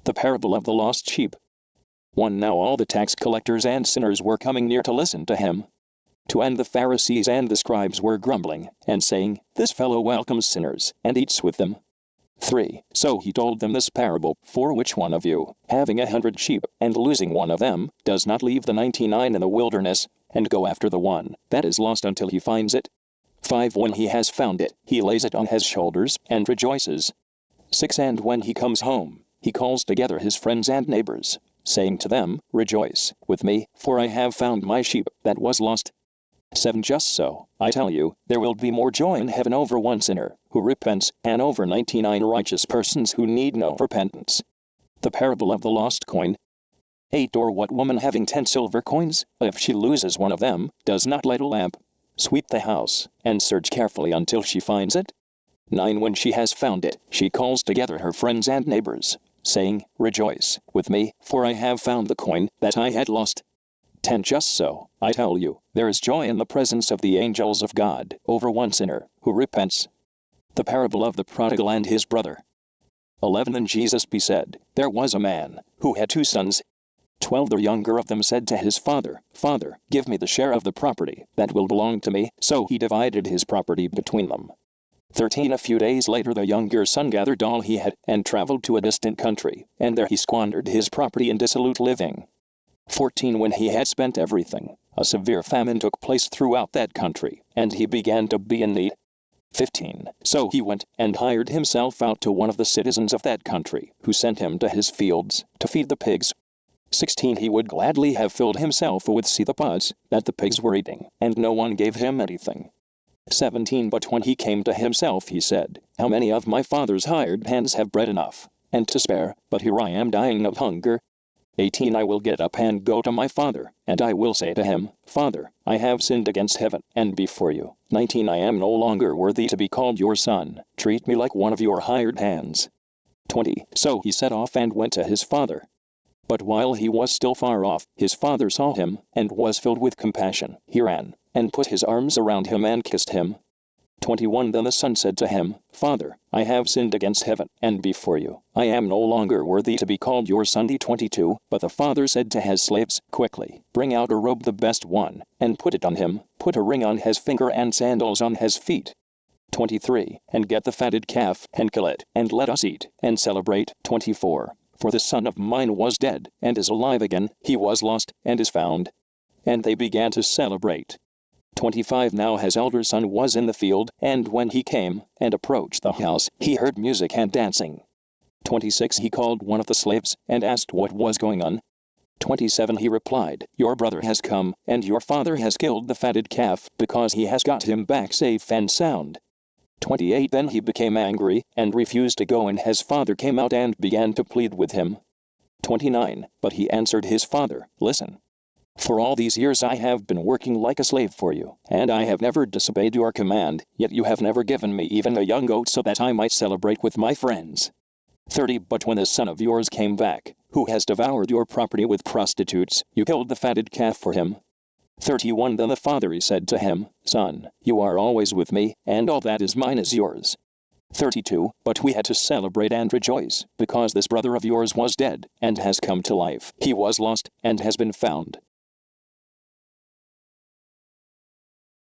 The parable of the lost sheep. 1. Now all the tax collectors and sinners were coming near to listen to him. 2. And the Pharisees and the scribes were grumbling, and saying, This fellow welcomes sinners, and eats with them. 3. So he told them this parable, For which one of you, having 100 sheep, and losing one of them, does not leave the 99 in the wilderness, and go after the one that is lost until he finds it? 5. When he has found it, he lays it on his shoulders, and rejoices. 6. And when he comes home, he calls together his friends and neighbors, saying to them, Rejoice with me, for I have found my sheep that was lost. 7. Just so, I tell you, there will be more joy in heaven over one sinner who repents, and over 99 righteous persons who need no repentance. The parable of the lost coin. 8. Or what woman having 10 silver coins, if she loses one of them, does not light a lamp, sweep the house, and search carefully until she finds it? 9. When she has found it, she calls together her friends and neighbors, saying, Rejoice with me, for I have found the coin that I had lost. 10. Just so, I tell you, there is joy in the presence of the angels of God over one sinner who repents. The parable of the prodigal and his brother. 11. And Jesus said, There was a man who had 2 sons. 12. The younger of them said to his father, Father, give me the share of the property that will belong to me. So he divided his property between them. 13. A few days later the younger son gathered all he had, and traveled to a distant country, and there he squandered his property in dissolute living. 14. When he had spent everything, a severe famine took place throughout that country, and he began to be in need. 15. So he went, and hired himself out to one of the citizens of that country, who sent him to his fields, to feed the pigs. 16. He would gladly have filled himself with the pods that the pigs were eating, and no one gave him anything. 17. But when he came to himself he said, How many of my father's hired hands have bread enough, and to spare, but here I am dying of hunger? 18. I will get up and go to my father, and I will say to him, Father, I have sinned against heaven, and before you. 19. I am no longer worthy to be called your son. Treat me like one of your hired hands. 20. So he set off and went to his father. But while he was still far off, his father saw him, and was filled with compassion. He ran, and put his arms around him and kissed him. 21. Then the son said to him, Father, I have sinned against heaven, and before you. I am no longer worthy to be called your son. 22. But the father said to his slaves, Quickly, bring out a robe, the best one, and put it on him, put a ring on his finger and sandals on his feet. 23. And get the fatted calf, and kill it, and let us eat, and celebrate. 24. For the son of mine was dead, and is alive again, he was lost, and is found. And they began to celebrate. 25. Now his elder son was in the field, and when he came, and approached the house, he heard music and dancing. 26. He called one of the slaves, and asked what was going on. 27. He replied, Your brother has come, and your father has killed the fatted calf, because he has got him back safe and sound. 28. Then he became angry, and refused to go, and his father came out and began to plead with him. 29. But he answered his father, Listen. For all these years I have been working like a slave for you, and I have never disobeyed your command, yet you have never given me even a young goat so that I might celebrate with my friends. 30. But when this son of yours came back, who has devoured your property with prostitutes, you killed the fatted calf for him. 31. Then the father said to him, Son, you are always with me, and all that is mine is yours. 32. But we had to celebrate and rejoice, because this brother of yours was dead, and has come to life. He was lost, and has been found.